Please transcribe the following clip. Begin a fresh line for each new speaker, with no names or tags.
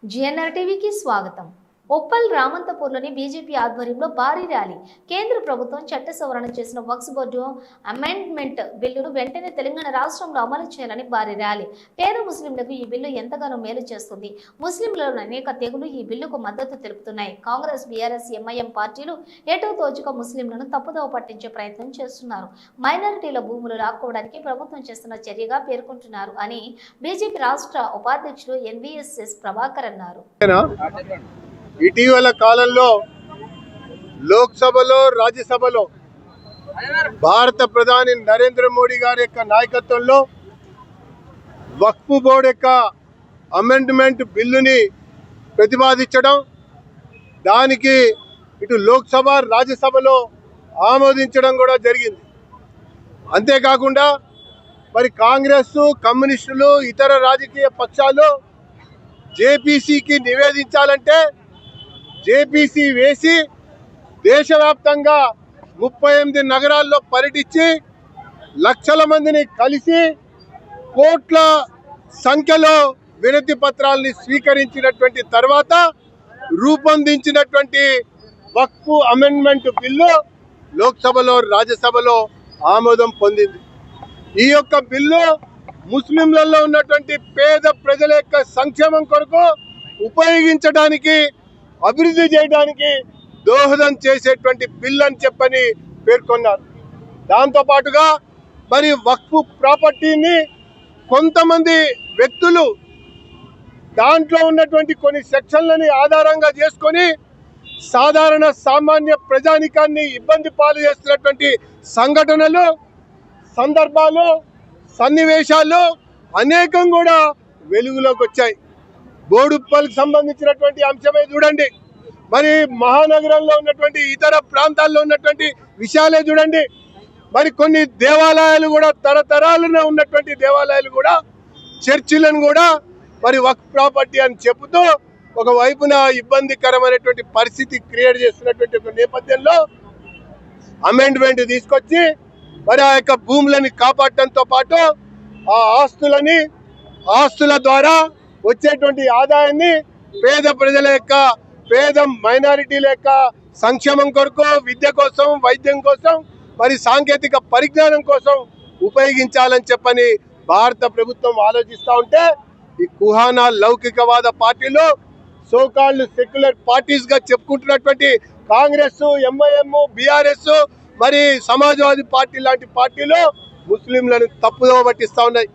GNR టీవీకి స్వాగతం. Uppal రామంతపూర్లోని BJP ఆధ్వర్యంలో భారీ ర్యాలీ. కేంద్ర ప్రభుత్వం చట్ట సవరణ చేసిన వక్ఫ్ బోర్డు అమెండ్మెంట్ బిల్లును వెంటనే తెలంగాణ రాష్ట్రంలో అమలు చేయాలని భారీ ర్యాలీ. పేద ముస్లింలకు ఈ బిల్లు ఎంతగానో మేలు చేస్తుంది. ముస్లింలలోని అనేక తెగులు ఈ బిల్లుకు మద్దతు తెలుపుతున్నాయి. కాంగ్రెస్, బీఆర్ఎస్, ఎంఐఎం పార్టీలు ఎటో తోచుక ముస్లింలను తప్పుదోవ పట్టించే ప్రయత్నం చేస్తున్నారు. మైనారిటీల భూములు లాక్కోవడానికి ప్రభుత్వం చేస్తున్న చర్యగా పేర్కొంటున్నారు అని బీజేపీ రాష్ట్ర ఉపాధ్యక్షులు ఎన్వీఎస్ఎస్ ప్రభాకర్ అన్నారు.
ఇటీవల కాలంలో లోక్సభలో, రాజ్యసభలో భారత ప్రధాని నరేంద్ర మోడీ గారి యొక్క నాయకత్వంలో వక్ఫ్ బోర్డు యొక్క అమెండ్మెంట్ బిల్లుని ప్రతిపాదించడం, దానికి ఇటు లోక్సభ, రాజ్యసభలో ఆమోదించడం కూడా జరిగింది. అంతేకాకుండా మరి కాంగ్రెస్, కమ్యూనిస్టులు, ఇతర రాజకీయ పక్షాలు జేపీసీకి నివేదించాలంటే జేపీసీ వేసి దేశవ్యాప్తంగా 38 నగరాల్లో పర్యటించి లక్షల మందిని కలిసి కోట్ల సంఖ్యలో వినతి పత్రాలని స్వీకరించినటువంటి తర్వాత రూపొందించినటువంటి వక్ఫ్ అమెండ్మెంట్ బిల్లు లోక్సభలో, రాజ్యసభలో ఆమోదం పొందింది. ఈ యొక్క బిల్లు ముస్లింలలో ఉన్నటువంటి పేద ప్రజల యొక్క సంక్షేమం కొరకు ఉపయోగించడానికి, అభివృద్ధి చేయడానికి దోహదం చేసేటువంటి బిల్ అని చెప్పని పేర్కొన్నారు. దాంతోపాటుగా మరి వక్ఫ్ ప్రాపర్టీని కొంతమంది వ్యక్తులు దాంట్లో ఉన్నటువంటి కొన్ని సెక్షన్లని ఆధారంగా చేసుకొని సాధారణ సామాన్య ప్రజానికాన్ని ఇబ్బంది పాలు చేస్తున్నటువంటి సంఘటనలు, సందర్భాలు, సన్నివేశాలు అనేకం కూడా వెలుగులోకి వచ్చాయి. బోడుప్పల్కి సంబంధించినటువంటి అంశమే చూడండి, మరి మహానగరంలో ఉన్నటువంటి ఇతర ప్రాంతాల్లో ఉన్నటువంటి విషయాలే చూడండి. మరి కొన్ని దేవాలయాలు కూడా, తరతరాలుగా ఉన్నటువంటి దేవాలయాలు కూడా, చర్చిలను కూడా మరి వక్ఫ్ ప్రాపర్టీ అని చెబుతూ ఒకవైపున ఇబ్బందికరమైనటువంటి పరిస్థితి క్రియేట్ చేస్తున్నటువంటి నేపథ్యంలో అమెండ్మెంట్ తీసుకొచ్చి మరి ఆ యొక్క భూములని కాపాడటంతో పాటు ఆ ఆస్తుల ద్వారా వచ్చేటువంటి ఆదాయాన్ని పేద ప్రజల యొక్క, పేద మైనారిటీల యొక్క సంక్షేమం కొరకు, విద్య కోసం, వైద్యం కోసం, మరి సాంకేతిక పరిజ్ఞానం కోసం ఉపయోగించాలని చెప్పని భారత ప్రభుత్వం ఆలోచిస్తూ ఉంటే ఈ కుహానా లౌకికవాద పార్టీలు, సోకాల్డ్ సెక్యులర్ పార్టీస్ గా చెప్పుకుంటున్నటువంటి కాంగ్రెస్, ఎంఐఎం, బీఆర్ఎస్, మరి సమాజ్వాదీ పార్టీ లాంటి పార్టీలు ముస్లింలను తప్పుదోవ పట్టిస్తూ ఉన్నాయి.